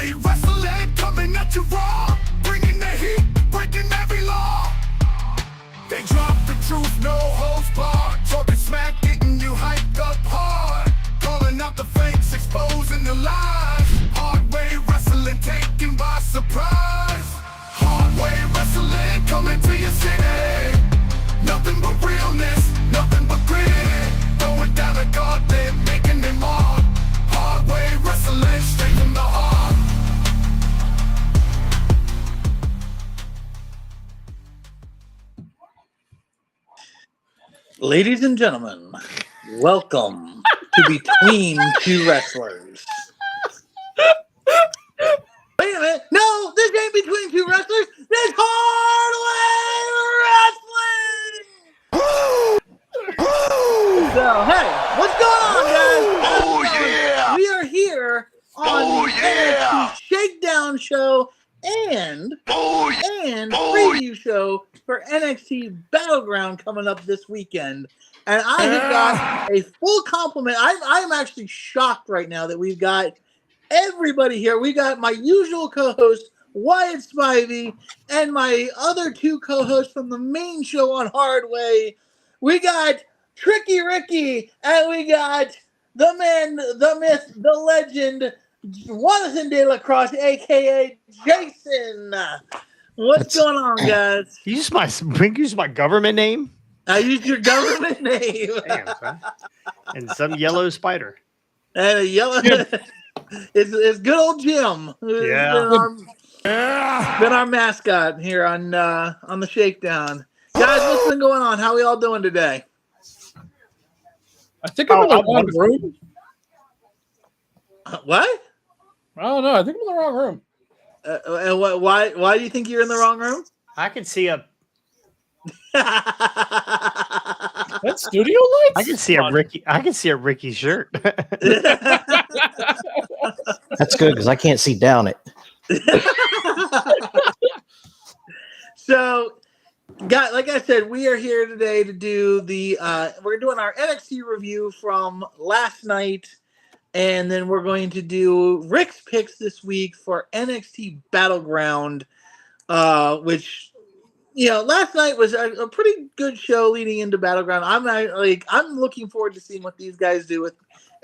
Hardway wrestling coming at you raw, bringing the heat, breaking every law. They drop the truth, no holds barred, talking smack, getting you hyped up hard, calling out the fakes, exposing the lies. Hardway wrestling taken by surprise. Hardway wrestling coming to your city. Nothing but realness, nothing but grit. Going down a gauntlet, making them mark. Hardway wrestling straight from the heart. Ladies and gentlemen, welcome to Between Two Wrestlers. Wait a minute. No, this ain't Between Two Wrestlers. This Hardway Wrestling. So, hey, what's going on, guys? Oh, yeah. We are here on the NXT Shakedown show and preview show for NXT Battleground coming up this weekend. And I have got a full complement. I'm actually shocked right now that we've got everybody here. We got my usual co-host, Wyatt Spivey, and my other two co-hosts from the main show on Hardway. We got Tricky Ricky, and we got the man, the myth, the legend, Jonathan De La Crosse, a.k.a. Jason. What's going on, guys? You use my government name? I used your government name. Damn, son. And some yellow spider. And a yellow... It's good old Jim. Yeah. Been our mascot here on the Shakedown. Guys, what's been going on? How we all doing today? I think I'm in the wrong room. What? I don't know. I think I'm in the wrong room. And why do you think you're in the wrong room? I can see a That studio lights? I can see a Ricky shirt. That's good because I can't see down it. So, guys, like I said, we are here today to do we're doing our NXT review from last night, and then we're going to do Rick's picks this week for NXT Battleground, which, last night was a pretty good show leading into Battleground. I'm looking forward to seeing what these guys do with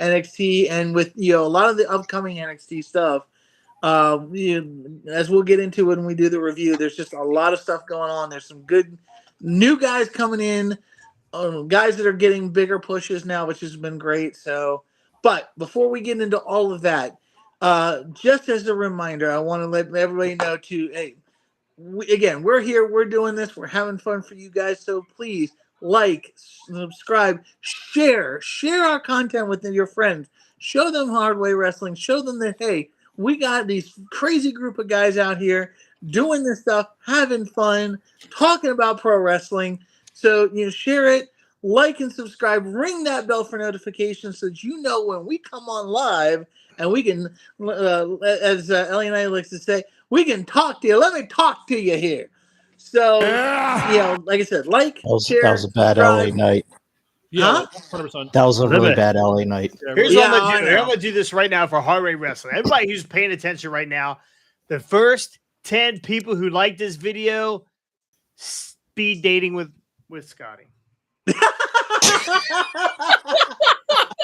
NXT and with a lot of the upcoming NXT stuff. As we'll get into when we do the review, there's just a lot of stuff going on. There's some good new guys coming in, guys that are getting bigger pushes now, which has been great. So, but before we get into all of that, just as a reminder, I want to let everybody know we're here, we're doing this, we're having fun for you guys. So please like, subscribe, share our content with your friends. Show them Hardway Wrestling. Show them that, hey, we got these crazy group of guys out here doing this stuff, having fun, talking about pro wrestling. So, share it, like and subscribe, ring that bell for notifications so that you know when we come on live, and we can, as Ellie and I likes to say, we can talk to you. Let me talk to you here. So, like I said, share. That was a bad LA night. Yeah, 100%. That was a really bad LA night. Here's what I'm going to do this right now for Hardway Wrestling. Everybody who's paying attention right now, the first 10 people who like this video, speed dating with Scotty.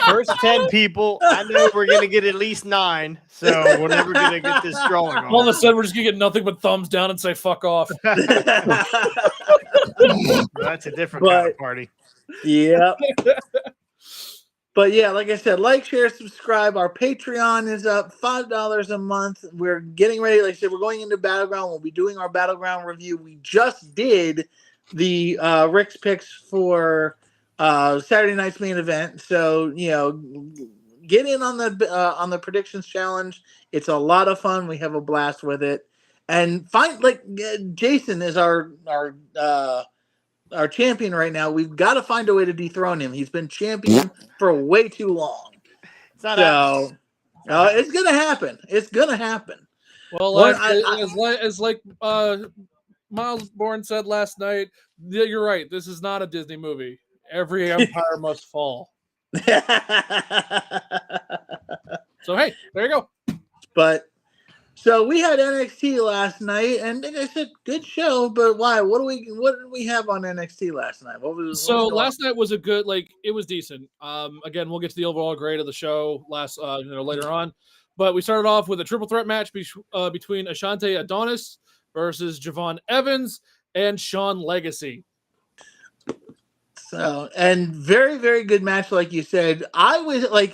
First 10 people, I know we're going to get at least 9, so we're never going to get this drawing on. All of a sudden, we're just going to get nothing but thumbs down and say, fuck off. That's a different kind of party. Yeah. But yeah, like I said, like, share, subscribe. Our Patreon is up $5 a month. We're getting ready. Like I said, we're going into Battleground. We'll be doing our Battleground review. We just did the Rick's picks for Saturday night's main event. So, get in on the predictions challenge. It's a lot of fun. We have a blast with it. And Jason is our champion right now. We've got to find a way to dethrone him. He's been champion for way too long. It's gonna happen. It's gonna happen. Well, as Myles Borne said last night, you're right. This is not a Disney movie. Every empire must fall. So hey, there you go. But So we had NXT last night, and like I said, good show. But why? What did we have on NXT last night? What was last night was a good, like, it was decent. Again, we'll get to the overall grade of the show later on. But we started off with a triple threat match between Ashante Adonis versus Javon Evans and Shawn Legacy. So, and very, very good match, like you said. I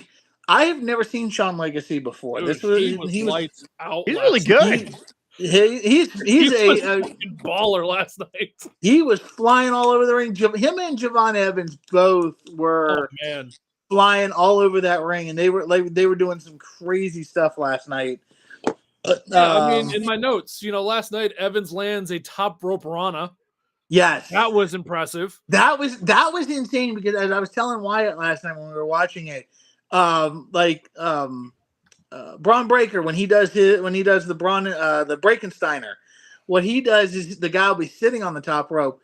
have never seen Shawn Legacy before. Dude, he was lights out. He's really good. He's a baller last night. He was flying all over the ring. Him and Javon Evans both were flying all over that ring, and they were doing some crazy stuff last night. I mean, in my notes, last night Evans lands a top rope Rana. Yes, that was impressive. That was insane because as I was telling Wyatt last night when we were watching it, Braun Breaker when he does the Braun the Breakensteiner, what he does is the guy will be sitting on the top rope.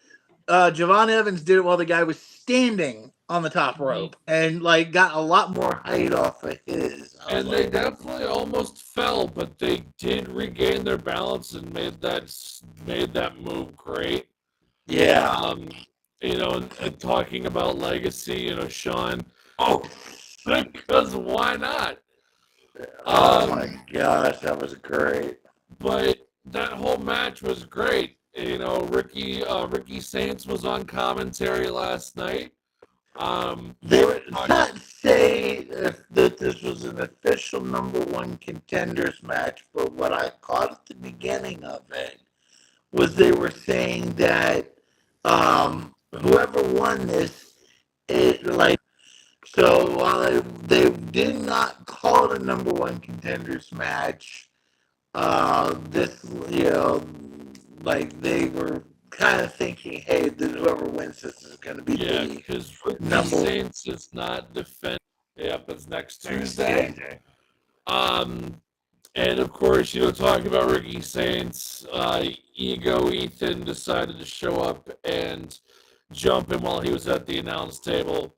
Javon Evans did it while the guy was standing on the top rope and got a lot more height off of his. And they definitely almost fell, but they did regain their balance and made that move great. Yeah. And talking about legacy, Shawn. Oh, because why not? Oh my gosh, that was great. But that whole match was great. Ricky Saints was on commentary last night. They would not say that this was an official #1 contenders match, but what I caught at the beginning of it was they were saying that whoever won this, so while they did not call it a #1 contenders match, they were kind of thinking, hey, whoever wins this is going to be because Ricky Saints is not defending. Yep, it's next Tuesday. And of course, talking about Ricky Saints, Ego Ethan decided to show up and jump him while he was at the announce table.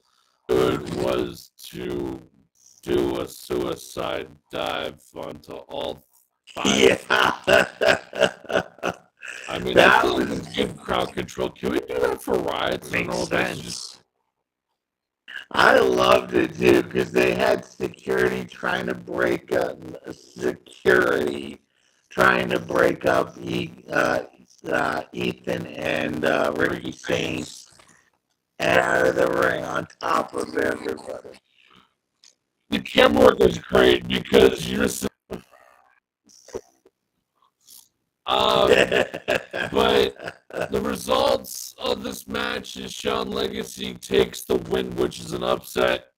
It was to do a suicide dive onto all 5. Yeah. I mean, that was good crowd control. Can we do that for riots? Makes sense. I loved it too because they had security trying to break up Ethan and Ricky Saints out of the ring on top of everybody. The camera work was great because you're but the results of this match is Shawn Legacy takes the win, which is an upset,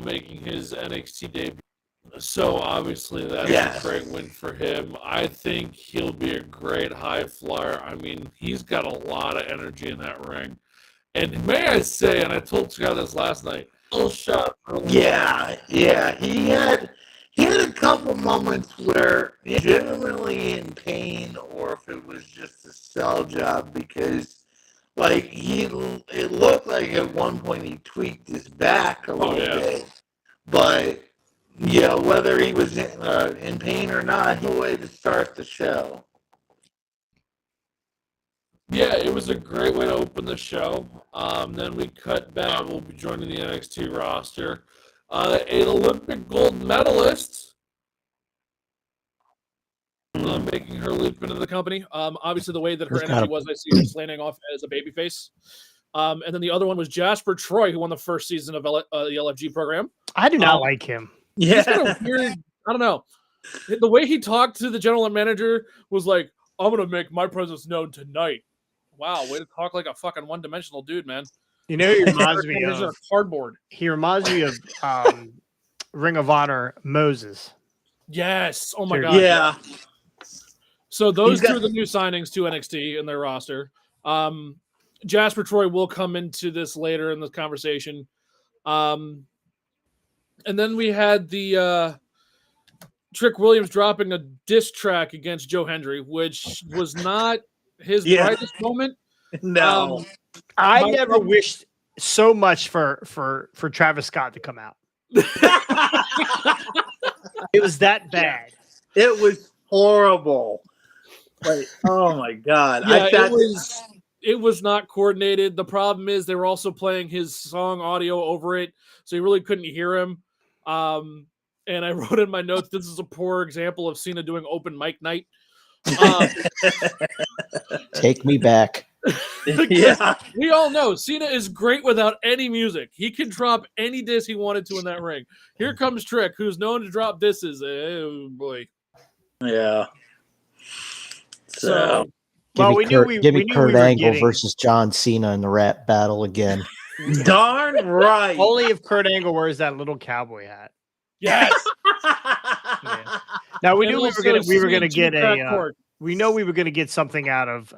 making his NXT debut. So obviously that's a great win for him. I think he'll be a great high flyer. I mean, he's got a lot of energy in that ring. And may I say, and I told Scott this last night, little shot. Yeah, he had a couple moments where he's legitimately in pain, or if it was just a sell job, because it looked like at one point he tweaked his back a little bit, but whether he was in pain or not, no way to start the show. Yeah, it was a great way to open the show. Then we cut back. We'll be joining the NXT roster. An Olympic gold medalist, making her leap into the company. Obviously, the way that her energy was, I see her slanting off as a babyface. And then the other one was Jasper Troy, who won the first season of the LFG program. I do not like him. Yeah, he's kind of weird. I don't know. The way he talked to the general manager was like, "I'm gonna make my presence known tonight." Wow, way to talk like a fucking one-dimensional dude, man. He reminds me of cardboard. He reminds me of Ring of Honor Moses. Yes. Oh my god. Yeah. So those two are the new signings to NXT in their roster. Jasper Troy will come into this later in the conversation. And then we had the Trick Williams dropping a diss track against Joe Hendry, which was not his brightest moment. No. I never wished so much for Travis Scott to come out. It was that bad. It was horrible. Like, oh my god! Yeah, it was not coordinated. The problem is they were also playing his song audio over it, so you really couldn't hear him. And I wrote in my notes, this is a poor example of Cena doing open mic night. Take me back. Yeah. We all know Cena is great without any music. He can drop any diss he wanted to in that ring. Here comes Trick, who's known to drop disses. Oh boy. Yeah. So Well, we knew Give me Kurt were Angle getting- versus John Cena in the rap battle again. Darn right. Only if Kurt Angle wears that little cowboy hat. yes. Yeah. Now we And knew we also were gonna sweet get crack a. pork. We know we were gonna get something out of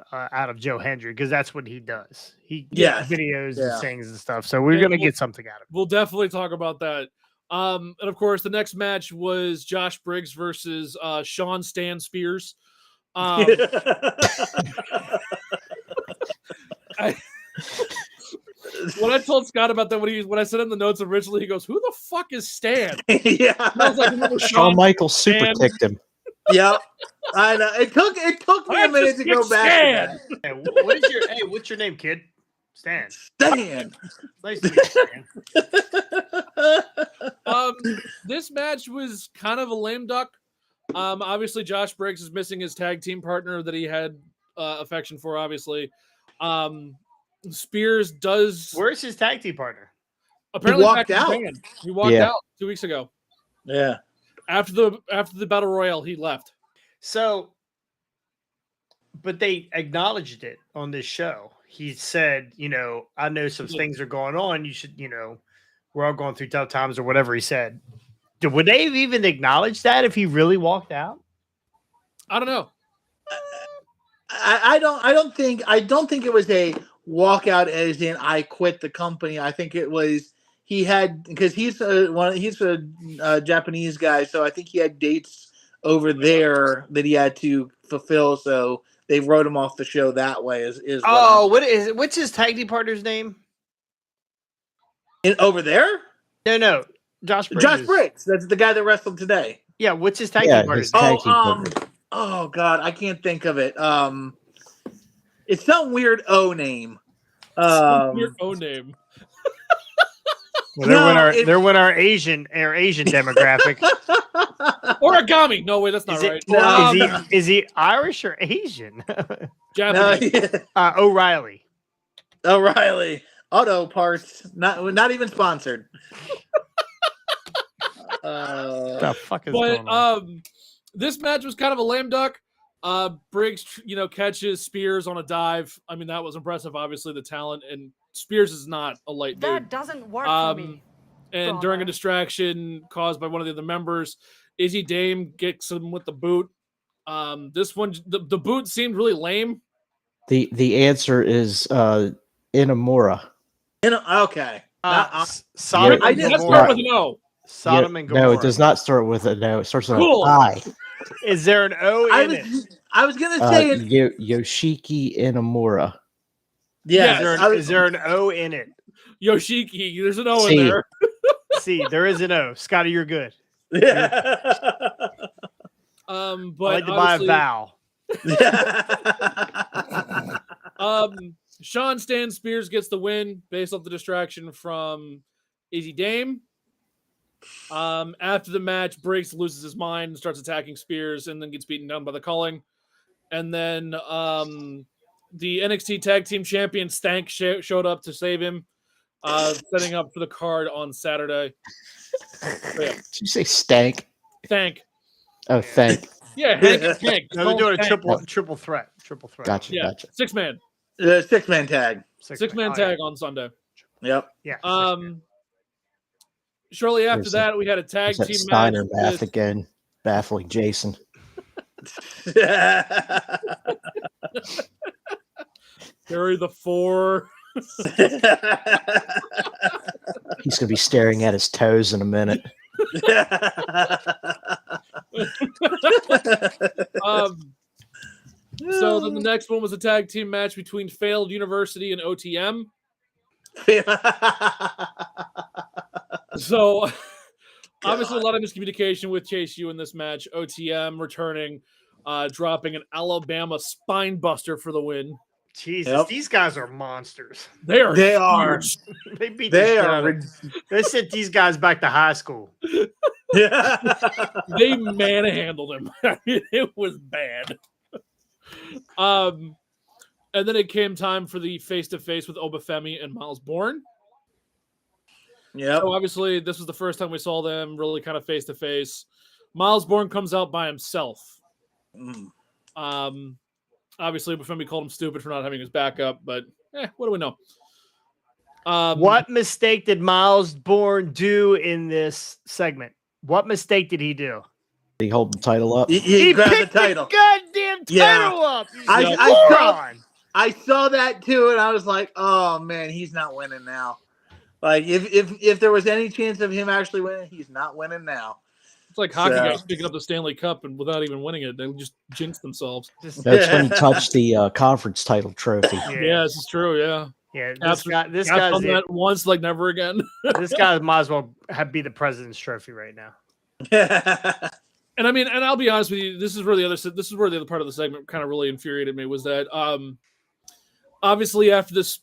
Joe Hendry because that's what he does. He Yes. videos Yeah. and sings and stuff. So we're And gonna we'll- get something out of it. We'll definitely talk about that. And of course, the next match was Josh Briggs versus Shawn Stan Spears. When I told Scott about that, when I said in the notes originally, he goes, "Who the fuck is Stan?" Yeah. And I was like, "Remember Shawn Shawn?" Michaels super Stan. kicked him. Yep. I know. It took me a I minute just to go get back to Hey, what's your name, kid? Stan. that. Stan. Nice to meet you, Stan. This match was kind of a lame duck. Obviously, Josh Briggs is missing his tag team partner that he had affection for. Obviously, Spears does Where's his tag team partner? apparently walked back in out. Japan. He walked Yeah. out 2 weeks ago Yeah. after the battle royal. He left. So, but they acknowledged it on this show. He said, I know some things are going on. You should, we're all going through tough times or whatever he said. Would they have even acknowledged that if he really walked out? I don't know. I don't think it was a walkout as in I quit the company. I think it was he had, because he's a Japanese guy, so I think he had dates over there that he had to fulfill. So they wrote him off the show that way. What's his tag team partner's name? Over there? No, Josh Briggs. Josh Briggs. That's the guy that wrestled today. Yeah, what's his tag Yeah, team partner's his name? tag team partner. Oh God, I can't think of it. It's some weird O name. Your own name. Well, No, there went our Asian demographic. Origami. No, wait, that's not right. Is he Irish or Asian? Japanese. O'Reilly. O'Reilly Auto Parts. Not even sponsored. What the fuck is going But on? this match was kind of a lame duck. Briggs, catches Spears on a dive. I mean, that was impressive. Obviously, the talent, and Spears is not a light dude. That doesn't work for me. And during a distraction caused by one of the other members, Izzy Dame gets him with the boot. This one, the boot seemed really lame. The answer is Inamura. Okay. Sodom I and didn't- Let's Gomorrah. start with an O. Sodom and Gomorrah. No, it does not start with a no. It starts with Cool. an I. Is there an O in it? I was gonna say it. Yoshiki Inamura. Yeah. Is there an O in it? Yoshiki, there's an O in C. there. See, there is an O. Scotty, you're good. Yeah. I'd But like to buy a vowel. Shawn Stan Spears gets the win based off the distraction from Izzy Dame. After the match, Briggs loses his mind and starts attacking Spears and then gets beaten down by the Culling. And then the NXT Tag Team Champion Stank showed up to save him, setting up for the card on Saturday. Did you say stank? Stank. Oh, thank. Yeah, Hank and Stank. No, they're doing a Stank. triple threat. Gotcha. Yeah, Gotcha. 6-man. 6-man tag. Six-man tag on Sunday. Yep. Yeah. Shortly after There's that, we had a tag There's that team Steiner match. math again, baffling Jason. Carry the 4. He's going to be staring at his toes in a minute. So then the next one was a tag team match between Failed University and OTM. So obviously a lot of miscommunication with Chase U in this match. OTM returning dropping an Alabama spine buster for the win. Jesus, Yep. these guys are monsters. They are. Huge. They beat They the shit are. out of. They sent these guys back to high school. They manhandled him. I mean, it was bad. And then it came time for the face-to-face with Obafemi and Myles Borne. Yep. So obviously, this was the first time we saw them really kind of face-to-face. Myles Borne comes out by himself. Obviously, Femi called him stupid for not having his backup, but what do we know? What mistake did Myles Borne do in this segment? What mistake did he do? Did he hold the title up? He grabbed the picked title. Goddamn title up. I saw that too, and I was like, "Oh man, he's not winning now." Like, if there was any chance of him actually winning, he's not winning now. It's like hockey guys picking up the Stanley Cup and without even winning it, they just jinx themselves. That's when he touched the conference title trophy. Yeah, this is true. Yeah. Yeah, This guy's done that once, like never again. This guy might as well be the president's trophy right now. And I mean, and I'll be honest with you, this is where the other part of the segment kind of really infuriated me was that obviously after this,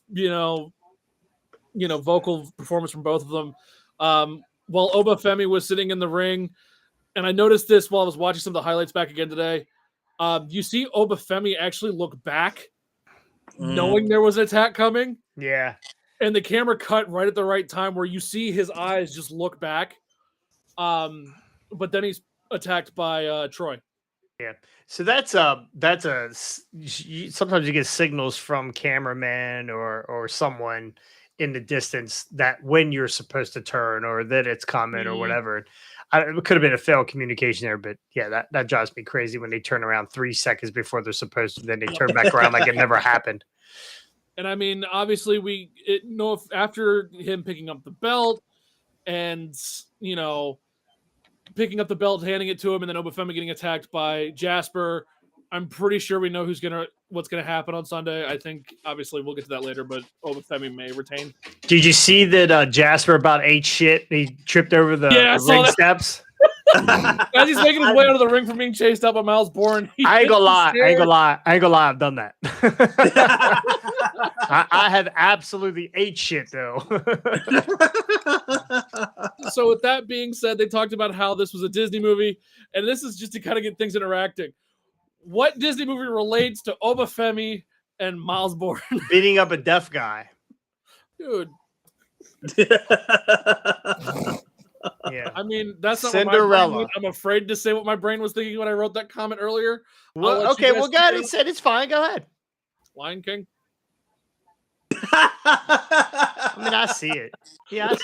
vocal performance from both of them, while Obafemi was sitting in the ring, and I noticed this while I was watching some of the highlights back again today, you see Obafemi actually look back, knowing there was an attack coming. Yeah. And the camera cut right at the right time where you see his eyes just look back. But then he's attacked by Troy. Yeah. So that's sometimes you get signals from cameramen or someone in the distance that when you're supposed to turn or that it's coming or whatever. It could have been a failed communication there, but yeah, that drives me crazy when they turn around 3 seconds before they're supposed to, then they turn back around like it never happened. And I mean, obviously after him picking up the belt and, picking up the belt, handing it to him, and then Obafemi getting attacked by Jasper, I'm pretty sure we know what's gonna happen on Sunday. I think obviously we'll get to that later, but Obafemi may retain. Did you see that Jasper about ate shit? He tripped over the ring steps. As he's making his way out of the ring from being chased out by Myles Borne. I ain't gonna lie. I've done that. I have absolutely ate shit though. So with that being said, they talked about how this was a Disney movie, and this is just to kind of get things interacting. What Disney movie relates to Obafemi and Myles Borne? Beating up a deaf guy. Dude. Yeah. I mean, that's not Cinderella. What I'm afraid to say what my brain was thinking when I wrote that comment earlier. Well, okay, go ahead and said it's fine. Go ahead. Lion King. I mean, I see it. Yeah, I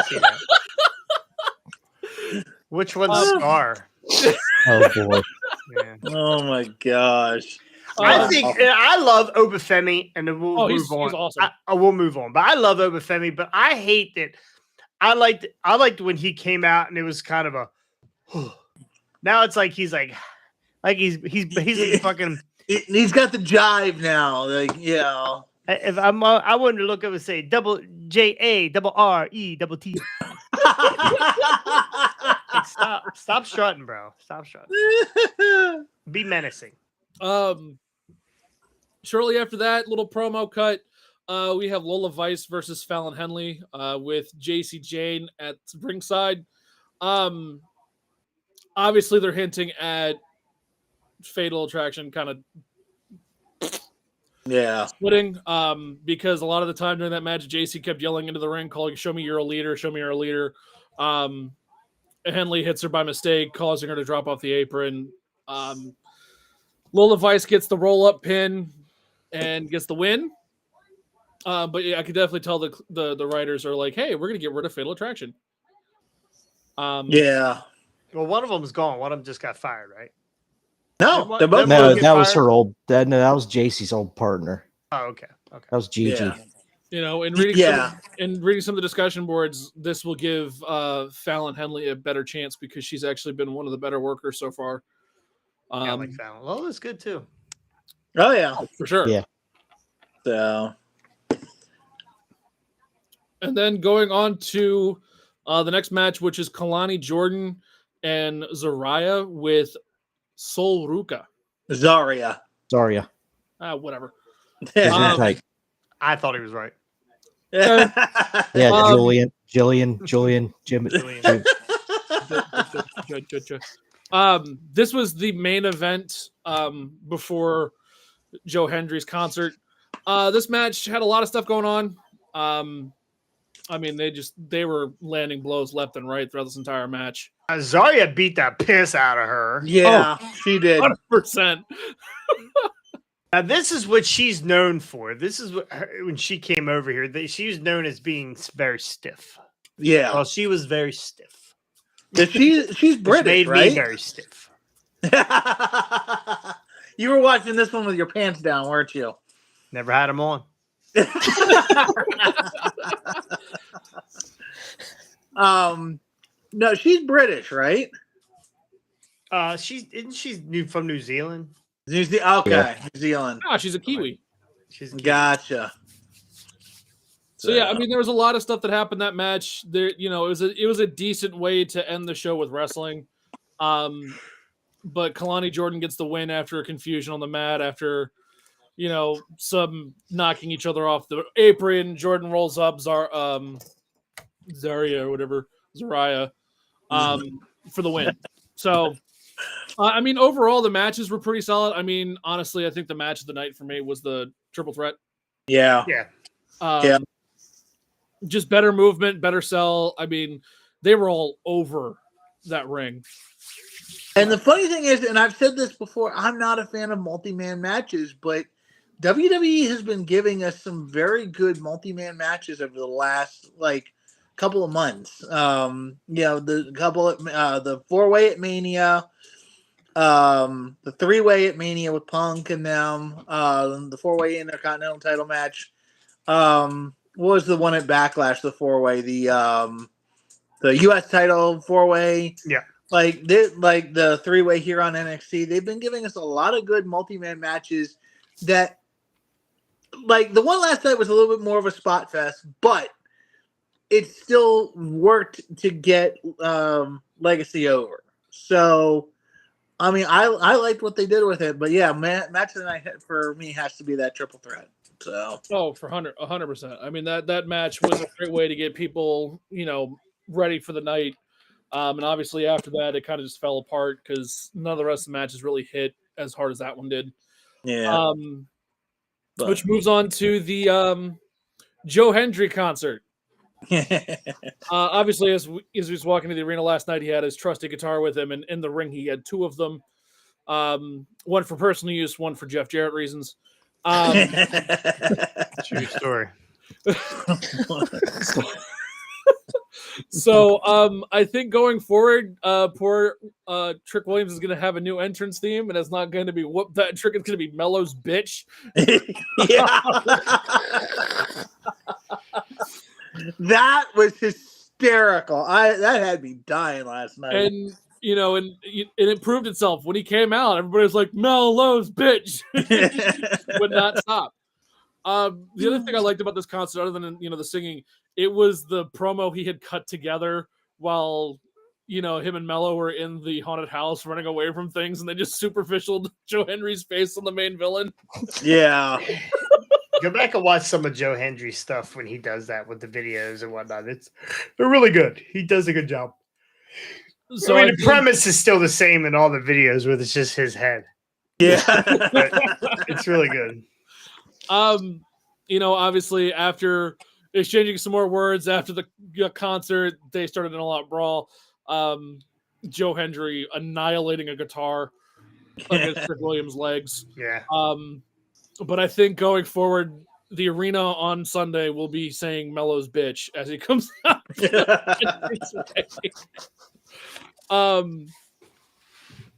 see that. Which one's Scar? Oh boy. Yeah. Oh my gosh. I love Obafemi, and then we'll move on. He's awesome. I will move on, but I love Obafemi. But I hate that. I liked when he came out, and it was kind of a. Now it's like he's fucking. He's got the jive now, like If I wanted to look up and say double JA double RE double T. Like, stop strutting, bro. Stop strutting. Be menacing. Shortly after that, little promo cut. We have Lola Vice versus Fallon Henley with JC Jane at ringside. Obviously, they're hinting at Fatal Attraction kind of splitting because a lot of the time during that match, JC kept yelling into the ring, calling, "Show me you're a leader, show me you're a leader." Henley hits her by mistake, causing her to drop off the apron. Lola Vice gets the roll-up pin and gets the win. But yeah, I could definitely tell the writers are like, "Hey, we're gonna get rid of Fatal Attraction." Yeah. Well, one of them is gone. One of them just got fired, right? No, they're both. No, that was her old. That was JC's old partner. Oh, okay. That was Gigi. Yeah. You know, in reading some of the discussion boards, this will give Fallon Henley a better chance because she's actually been one of the better workers so far. I like Fallon. Well, that's good too. Oh yeah, for sure. Yeah. So, and then going on to the next match, which is Kelani, Jordynne, and Zariah with Sol Ruca. Zarya. Zarya. Whatever. Gesundheit. I thought he was right. Yeah, Um, Jim. This was the main event before Joe Hendry's concert. This match had a lot of stuff going on. I mean, they were landing blows left and right throughout this entire match. Zarya beat the piss out of her. Yeah, she did. 100%. Now, this is what she's known for. This is what when she came over here, she was known as being very stiff. Yeah. Well, she was very stiff. She's British, made right? me very stiff. You were watching this one with your pants down, weren't you? Never had them on. No, she's British, right? She's from New Zealand. Okay, Yeah. New Zealand. Ah, she's a Kiwi. She's a Kiwi. Gotcha. So yeah, I mean, there was a lot of stuff that happened that match. There, it was a decent way to end the show with wrestling. But Kelani Jordynne gets the win after a confusion on the mat, after some knocking each other off the apron. Jordynne rolls up Zarya or whatever, Zarya, for the win. So, I mean, overall, the matches were pretty solid. I mean, honestly, I think the match of the night for me was the triple threat. Yeah. Just better movement, better sell. I mean, they were all over that ring. And the funny thing is, and I've said this before, I'm not a fan of multi-man matches, but WWE has been giving us some very good multi-man matches over the last couple of months. The 4-way at Mania, the 3-way at Mania with Punk and them, the 4-way Intercontinental title match. What was the one at Backlash? The 4-way, the U.S. title 4-way. Yeah. Like the 3-way here on NXT, they've been giving us a lot of good multi-man matches that, the one last night was a little bit more of a spot fest, but it still worked to get Legacy over. So, I mean, I liked what they did with it, but yeah, match of the night for me has to be that triple threat. So, for 100%. I mean, that match was a great way to get people, ready for the night. And obviously after that, it kind of just fell apart because none of the rest of the matches really hit as hard as that one did. Yeah. Which moves on to the Joe Hendry concert. Obviously, as he was walking to the arena last night, he had his trusty guitar with him, and in the ring he had 2 of them. One for personal use, one for Jeff Jarrett reasons. True story. So I think going forward, poor Trick Williams is going to have a new entrance theme, and it's not going to be whoop that trick. It's going to be Mello's bitch. Yeah. That was hysterical. That had me dying last night. And it proved itself when he came out. Everybody was like, Mello's bitch. Would not stop. The other thing I liked about this concert, other than the singing, it was the promo he had cut together while him and Mello were in the haunted house running away from things, and they just superficialed Joe Hendry's face on the main villain. Yeah. Go back and watch some of Joe Hendry's stuff when he does that with the videos and whatnot. They're really good. He does a good job. So the premise is still the same in all the videos, where it's just his head. Yeah. But it's really good. Obviously after exchanging some more words after the concert, they started an all-out brawl. Joe Hendry annihilating a guitar against Trick Williams' legs. Yeah. But I think going forward, the arena on Sunday will be saying Mello's bitch as he comes out.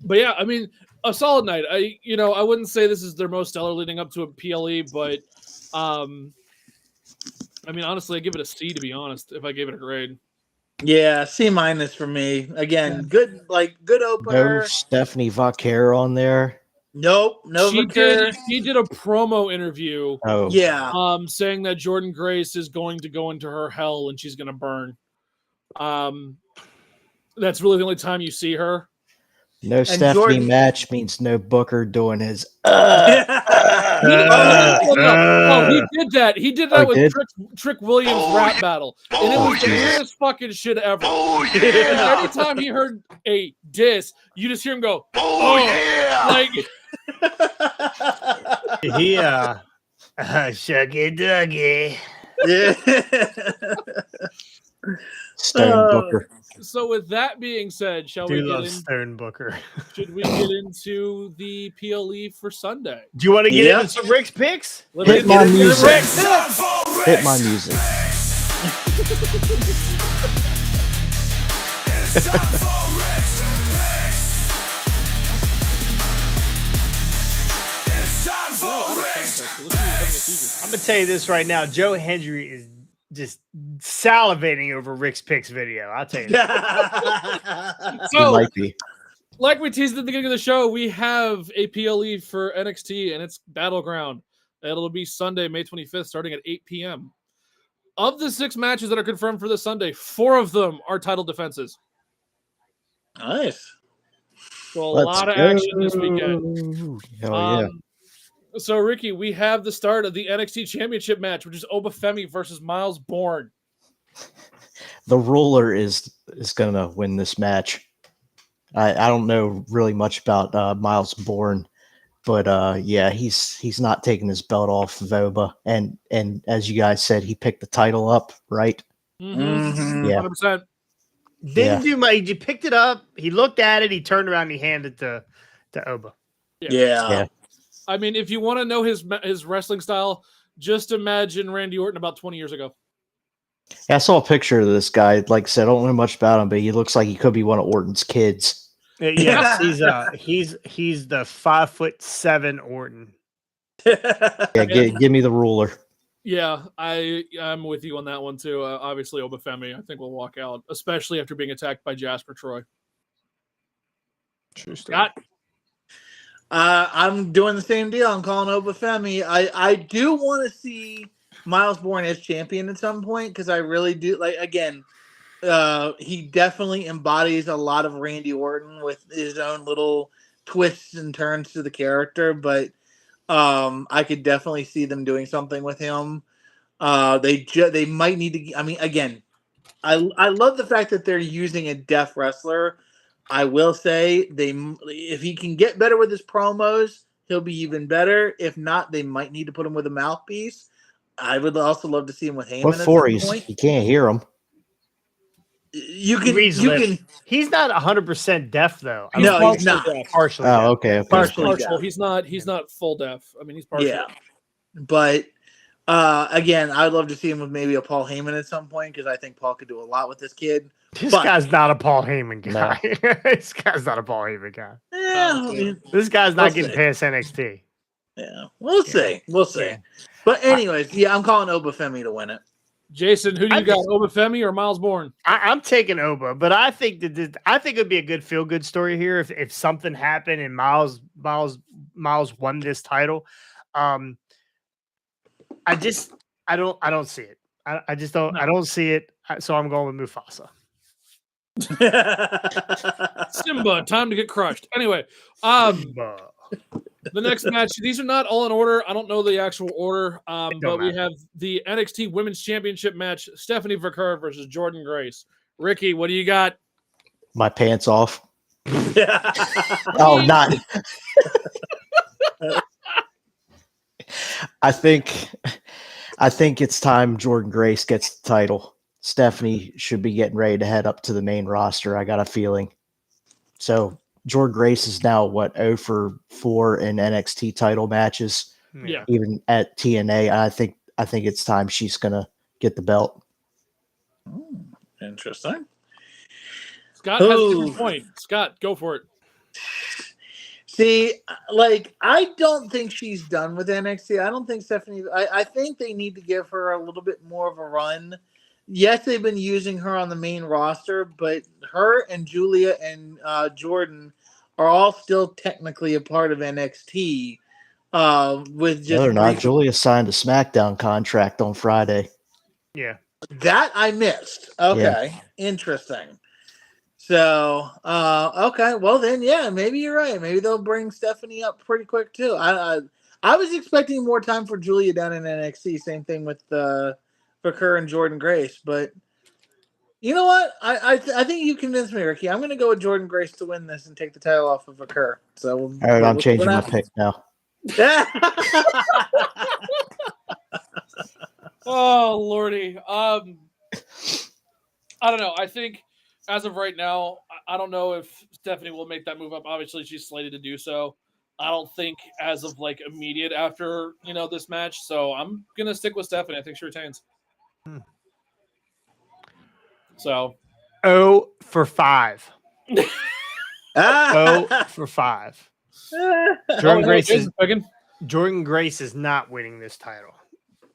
But yeah, I mean, a solid night. I wouldn't say this is their most stellar leading up to a PLE, but I mean, honestly, I give it a C, to be honest, if I gave it a grade. Yeah, C- for me. Again, good opener. No Stephanie Vaquer on there. Nope, no. She did a promo interview. Oh, yeah. Saying that Jordynne Grace is going to go into her hell and she's going to burn. That's really the only time you see her. No Stephanie Jordynne- match means no Booker doing his. Oh, he did that. He did that with Trick Williams' rap battle, and it was the weirdest fucking shit ever. And anytime he heard a diss, you just hear him go, "Oh, like." Shucky Dougie. Yeah. Stone Booker. So with that being said, shall we get in? Stone Booker. Should we get into the PLE for Sunday? Do you want to get into some Rick's picks? Hit my music. Hit my music. I'm gonna tell you this right now. Joe Hendry is just salivating over Rick's picks video. I'll tell you that. So, might be. like we teased at the beginning of the show, we have a PLE for NXT and it's Battleground. It'll be Sunday, May 25th, starting at 8 p.m. Of the 6 matches that are confirmed for this Sunday, 4 of them are title defenses. Nice. So a lot of action this weekend. Hell yeah. So, Ricky, we have the start of the NXT Championship match, which is Femi versus Myles Borne. The ruler is going to win this match. I don't know really much about Myles Borne, but yeah, he's not taking his belt off of Oba, and as you guys said, he picked the title up, right? Mm-hmm. Yeah. 100%. Didn't do much. He picked it up. He looked at it. He turned around. And he handed it to Oba. Yeah. I mean, if you want to know his wrestling style, just imagine Randy Orton about 20 years ago. Yeah, I saw a picture of this guy. Like I said, I don't know much about him, but he looks like he could be one of Orton's kids. Yes, he's the 5'7" Orton. Yeah, give me the ruler. Yeah, I'm with you on that one too. Obviously, Femi, I think will walk out, especially after being attacked by Jasper Troy. True story. Scott? I'm doing the same deal. I'm calling Femi. I do want to see Myles Borne as champion at some point because I really do. Like, again, he definitely embodies a lot of Randy Orton with his own little twists and turns to the character, but I could definitely see them doing something with him. They might need to. I mean, again, I love the fact that they're using a deaf wrestler. I will say if he can get better with his promos, he'll be even better. If not, they might need to put him with a mouthpiece. I would also love to see him with Heyman. What for? You can't hear him. You can. He's not 100% deaf though. No, he's not. Partially. Oh, okay. Partially partial. deaf. He's not full deaf. I mean, he's partial. Yeah, but again, I'd love to see him with maybe a Paul Heyman at some point because I think Paul could do a lot with this kid. This guy's not a Paul Heyman guy. No. This guy's not a Paul Heyman guy. Yeah, this guy's not getting past NXT. Yeah, we'll see. We'll see. Yeah. But anyways, yeah, I'm calling Femi to win it. Jason, who do you got, Femi or Myles Borne? I'm taking Oba, but I think it'd be a good feel-good story here if something happened and Myles won this title. I don't see it. I just don't. I don't see it. So I'm going with Mufasa. Simba, time to get crushed. Anyway, the next match, these are not all in order. I don't know the actual order, but we have the NXT Women's Championship match, Stephanie Vaquer versus Jordynne Grace. Ricky, what do you got? My pants off. Oh, not. I think it's time Jordynne Grace gets the title. Stephanie should be getting ready to head up to the main roster. I got a feeling. So Jordynne Grace is now 0 for 4 in NXT title matches. Yeah. Even at TNA, I think it's time she's gonna get the belt. Interesting. Scott has a different point. Scott, go for it. See, like, I don't think she's done with NXT. I don't think Stephanie. I think they need to give her a little bit more of a run. Yes, they've been using her on the main roster, but her and Julia and Jordynne are all still technically a part of NXT. With just no, they're not. Julia signed a SmackDown contract on Friday. Yeah, that I missed. Okay, interesting. So, okay, well then, yeah, maybe you're right. Maybe they'll bring Stephanie up pretty quick too. I was expecting more time for Julia down in NXT. Same thing with Vaquer and Jordynne Grace, but you know what? I think you convinced me, Ricky. I'm going to go with Jordynne Grace to win this and take the title off of Vaquer. So, All right, I'm changing my pick now. Oh lordy. I don't know. I think as of right now, I don't know if Stephanie will make that move up. Obviously, she's slated to do so. I don't think as of like immediate after this match. So I'm gonna stick with Stephanie. I think she retains. So 0 for 5. 0 for 5. Jordynne Grace is not winning this title.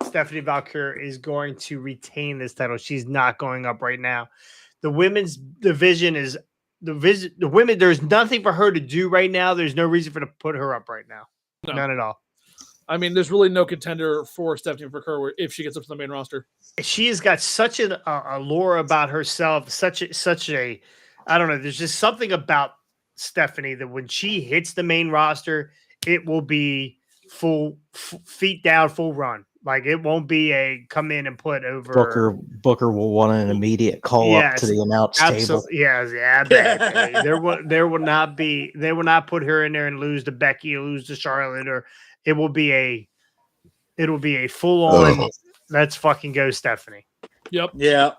Stephanie Vaquer is going to retain this title. She's not going up right now. The women's division is the women. There's nothing for her to do right now. There's no reason for her to put her up right now. No. None at all. I mean, there's really no contender for Stephanie Vaquer if she gets up to the main roster. She has got such an allure about herself. Such a I don't know. There's just something about Stephanie that when she hits the main roster, it will be full feet down, full run. Like it won't be a come in and put over. Booker will want an immediate call up to the announce table. Yes, yeah. There will not be. They will not put her in there and lose to Becky or lose to Charlotte, or it'll be a full on. Let's fucking go, Stephanie. Yep. Yeah.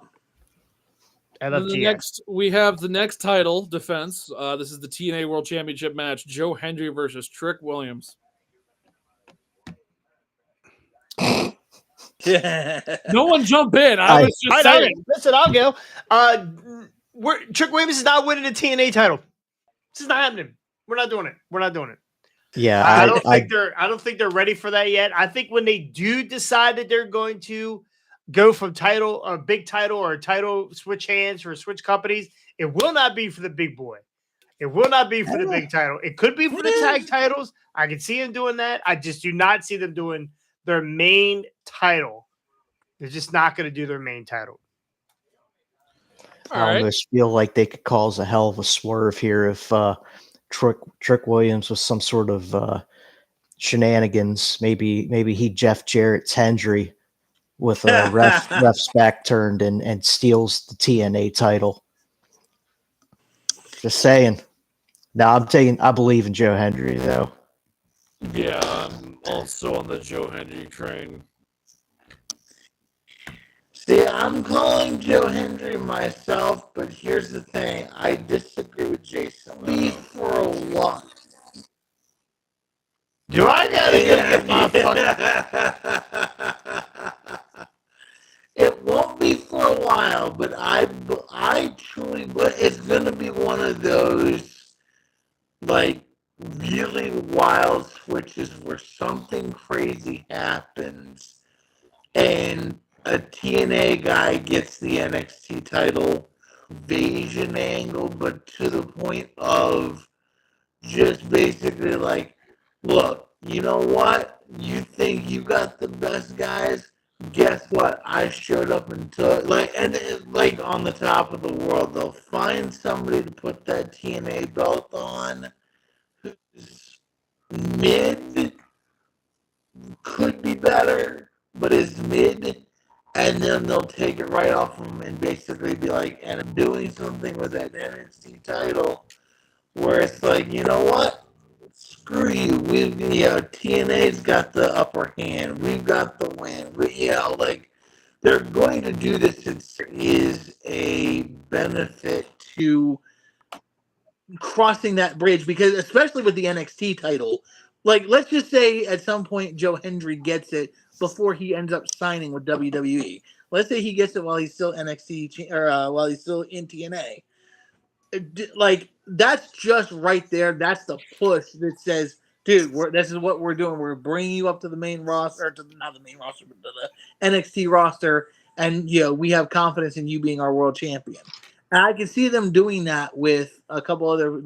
We have the next title defense. This is the TNA World Championship match: Joe Hendry versus Trick Williams. No one jump in. I was just saying. Listen, I'll go. Trick Williams is not winning the TNA title. This is not happening. We're not doing it. Yeah, I don't think they're ready for that yet. I think when they do decide that they're going to go from a big title or a title switch hands or switch companies, it will not be for the big boy. It will not be for the big title. It could be for the tag titles. I can see them doing that. I just do not see them doing their main title. They're just not going to do their main title. I almost feel like they could cause a hell of a swerve here if Trick Williams was some sort of shenanigans. Maybe he Jeff Jarrett's Hendry with a ref's back turned and steals the TNA title. Just saying. Now I believe in Joe Hendry though. Yeah, I'm also on the Joe Hendry train. See, I'm calling Joe Hendry myself, but here's the thing. I disagree with Jason. Me for a while. Do I gotta get my It won't be for a while, but I truly, but it's gonna be one of those like really wild switches where something crazy happens and a TNA guy gets the NXT title invasion angle, but to the point of just basically like, look, you know what? You think you got the best guys? Guess what? I showed up until like on the top of the world. They'll find somebody to put that TNA belt on who's mid, could be better, but is mid. And then they'll take it right off them and basically be like, and I'm doing something with that NXT title where it's like, you know what? Screw you. TNA's got the upper hand. We've got the win. They're going to do this. There is a benefit to crossing that bridge because, especially with the NXT title, like, let's just say at some point Joe Hendry gets it before he ends up signing with WWE. Let's say he gets it while he's still NXT or while he's still in TNA. Like, that's just right there. That's the push that says, dude, this is what we're doing. We're bringing you up to the main roster, not the main roster, but to the NXT roster, and we have confidence in you being our world champion. And I can see them doing that with a couple other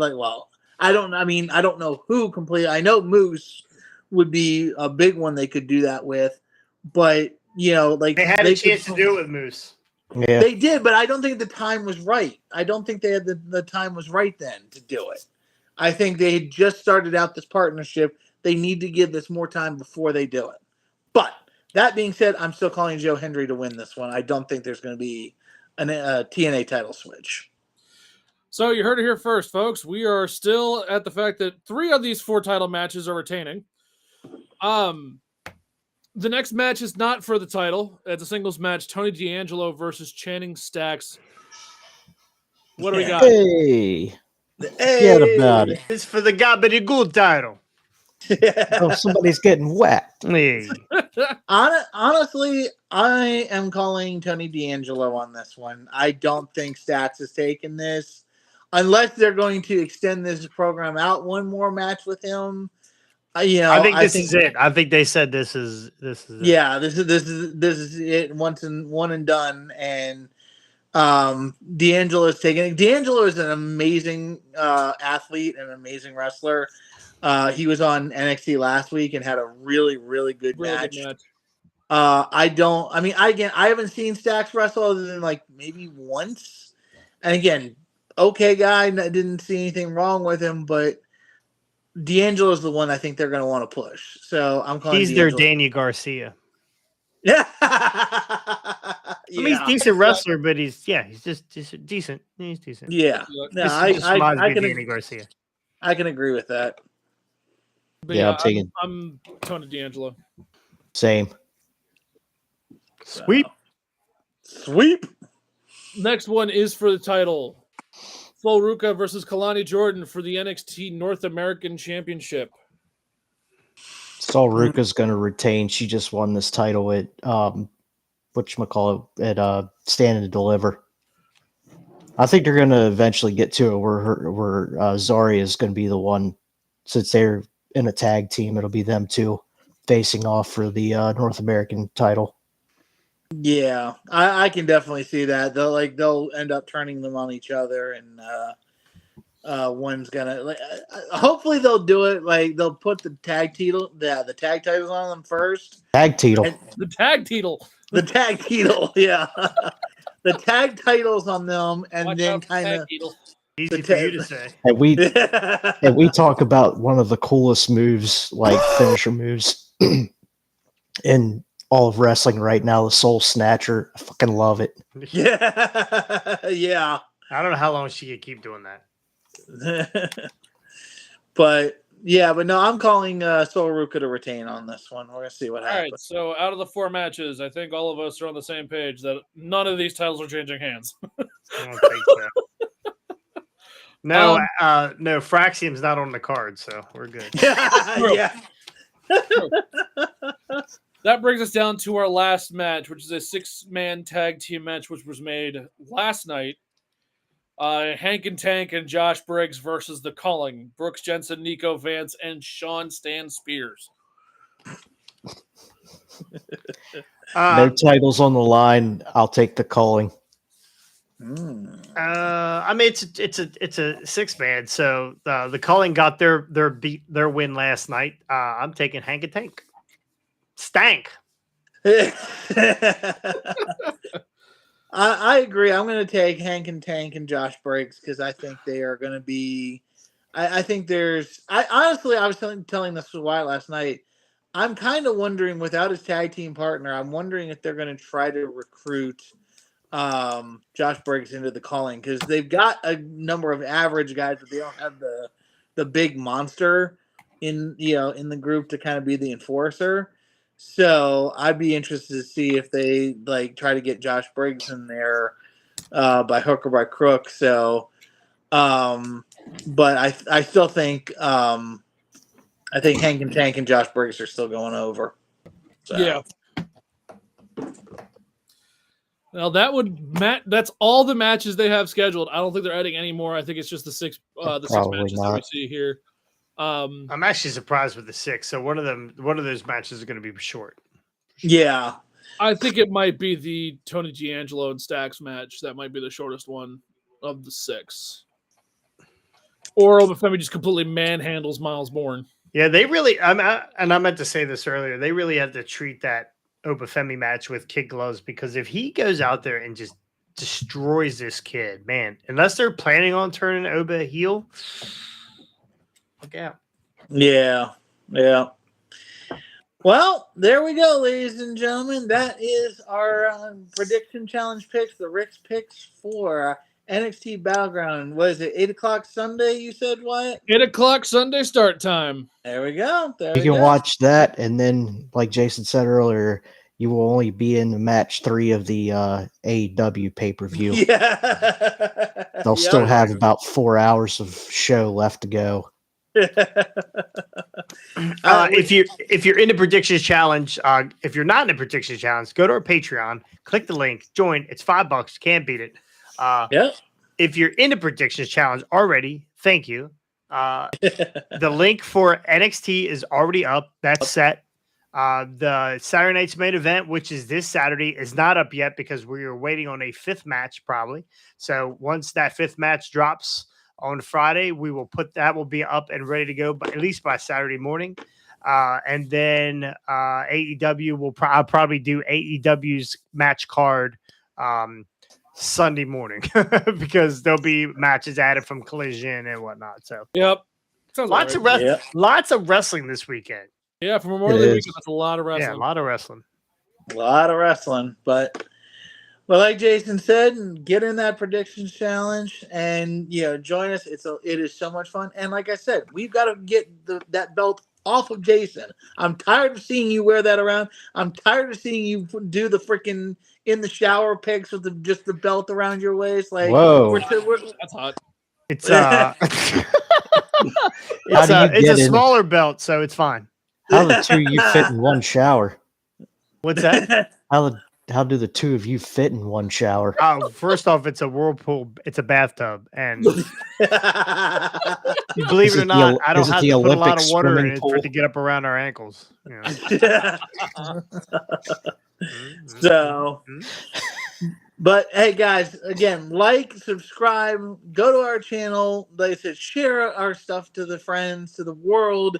I don't know who completely. I know Moose would be a big one they could do that with, but they had a chance to do it with Moose. Yeah. They did, but I don't think the time was right. I don't think they had the time was right then to do it. I think they had just started out this partnership. They need to give this more time before they do it. But that being said, I'm still calling Joe Hendry to win this one. I don't think there's going to be a TNA title switch. So you heard it here first, folks. We are still at the fact that 3 of these 4 title matches are retaining. The next match is not for the title. It's a singles match. Tony D'Angelo versus Channing Stacks. What do we got? Hey, forget about it. It's for the Gobbledygook title. Oh, somebody's getting whacked. Hey. Honestly, I am calling Tony D'Angelo on this one. I don't think Stats has taken this. Unless they're going to extend this program out one more match with him. I think this is it. I think they said this is it. Yeah, this is it. One and done. And D'Angelo is taking it. D'Angelo is an amazing athlete and an amazing wrestler. He was on NXT last week and had a really, really good match. I haven't seen Stacks wrestle other than like maybe once. And again, okay guy, didn't see anything wrong with him, but D'Angelo is the one I think they're going to want to push. So I'm calling. He's their Danny Garcia. Yeah. He's a decent wrestler, but he's just decent. He's decent. Yeah. No, I can Danny Garcia. I can agree with that. But Yeah, I'm Tony D'Angelo. Same. Sweep. Next one is for the title. Ruca versus Kelani Jordynne for the NXT North American Championship. Ruca's going to retain. She just won this title at at Stand and Deliver. I think they're going to eventually get to it where Zarya is going to be the one, since they're in a tag team. It'll be them two facing off for the North American title. Yeah, I can definitely see that. They'll end up turning them on each other, and one's gonna hopefully they'll do it. Like they'll put the tag titles on them first. Tag title. The tag title. The tag title. Yeah, the tag titles on them, and Watch then out for kind tag of title. Easy for you to say. And we talk about one of the coolest moves, like finisher moves in all of wrestling right now, the Soul Snatcher. I fucking love it. Yeah. I don't know how long she could keep doing that. But no, I'm calling Sol Ruca to retain on this one. We're gonna see what happens. All right, so out of the 4 matches, I think all of us are on the same page that none of these titles are changing hands. I don't think so. No, Fraxium's not on the card, so we're good. Yeah. That brings us down to our last match, which is a 6-man tag team match, which was made last night. Hank and Tank and Josh Briggs versus the Culling. Brooks, Jensen, Niko, Vance, and Shawn Stan Spears. No titles on the line. I'll take the Culling. I mean, it's a 6-man, so the Culling got their win last night. I'm taking Hank and Tank. Stank. I agree. I'm going to take Hank and Tank and Josh Briggs because I think they are going to be. I think there's. I was telling this to Wyatt last night. I'm kind of wondering, without his tag team partner, I'm wondering if they're going to try to recruit Josh Briggs into the Culling, because they've got a number of average guys, but they don't have the big monster in the group to kind of be the enforcer. So I'd be interested to see if they try to get Josh Briggs in there by hook or by crook. So, but I still think Hank and Tank and Josh Briggs are still going over. So. Yeah. Well, that's all the matches they have scheduled. I don't think they're adding any more. I think it's just the 6 matches that we see here. I'm actually surprised with the 6. So one of those matches are going to be short. Yeah, I think it might be the Tony D'Angelo and Stacks match. That might be the shortest one of the 6. Or Femi just completely manhandles Myles Borne. Yeah, they really. I meant to say this earlier. They really have to treat that Femi match with kid gloves, because if he goes out there and just destroys this kid, man. Unless they're planning on turning Oba heel, look out. Yeah. Well, there we go, ladies and gentlemen. That is our prediction challenge picks, the Rick's picks for NXT Battleground. Was it 8 o'clock Sunday, you said, Wyatt? 8 o'clock Sunday start time. There we go. You can watch that, and then, like Jason said earlier, you will only be in match 3 of the AEW pay-per-view. Yeah. They'll still have about 4 hours of show left to go. If you're in the predictions challenge, if you're not in the predictions challenge, go to our Patreon, click the link, join. It's $5. Can't beat it. If you're in the predictions challenge already, thank you. The link for NXT is already up. That's set. The Saturday night's main event, which is this Saturday, is not up yet because we are waiting on a 5th match probably. So once that 5th match drops on Friday, will be up and ready to go, but at least by Saturday morning. And then AEW I'll probably do AEW's match card Sunday morning because there'll be matches added from Collision and whatnot. So lots of wrestling this weekend. Yeah, for Memorial Day weekend, that's a lot of wrestling. Yeah, a lot of wrestling. But like Jason said, get in that predictions challenge and join us. It is so much fun. And like I said, we've got to get that belt off of Jason. I'm tired of seeing you wear that around. I'm tired of seeing you do the freaking in the shower pics with just the belt around your waist. Like, whoa, that's hot. It's it's a smaller belt, so it's fine. How the 2 of you fit in one shower? What's that? How do the 2 of you fit in one shower? Oh, first off, it's a whirlpool. It's a bathtub, and believe it or not, I don't have to put a lot of water in it to get up around our ankles. So, but hey, guys, again, like, subscribe, go to our channel. Like I said, share our stuff to the friends, to the world.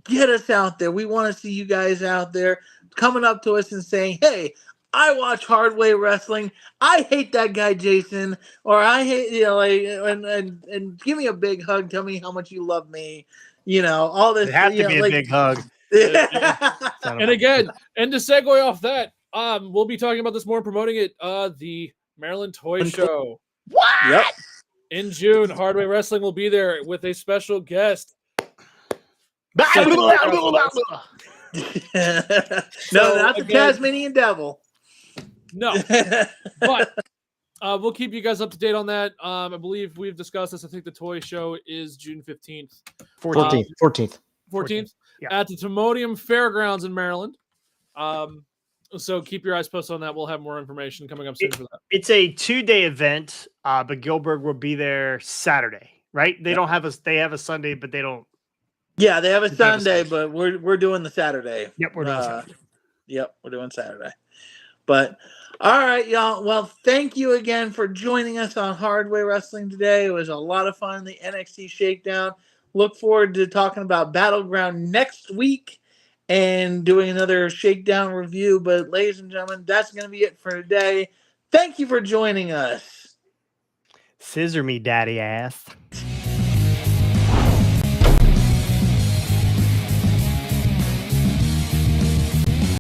Get us out there. We want to see you guys out there coming up to us and saying, "Hey, I watch Hardway Wrestling. I hate that guy Jason," or "I hate and give me a big hug. Tell me how much you love me." All this. It have to be a big hug. And again, and to segue off that, we'll be talking about this more, promoting it. The Maryland Toy Show. What? Yep. In June, Hardway Wrestling will be there with a special guest. No, not the Tasmanian Devil. No, but we'll keep you guys up to date on that. I believe we've discussed this. I think the toy show is June 15th. 14th. Yeah. At the Timonium Fairgrounds in Maryland. So keep your eyes posted on that. We'll have more information coming up soon for that. It's a 2-day event, but Gilbert will be there Saturday, right? They don't have they have a Sunday, but they don't. Yeah, they have a Sunday, but we're doing the Saturday. Yep, we're doing Saturday. Yep, we're doing Saturday. But all right, y'all. Well, thank you again for joining us on Hardway Wrestling today. It was a lot of fun. The NXT Shakedown. Look forward to talking about Battleground next week and doing another Shakedown review. But ladies and gentlemen, that's going to be it for today. Thank you for joining us. Scissor me, daddy ass.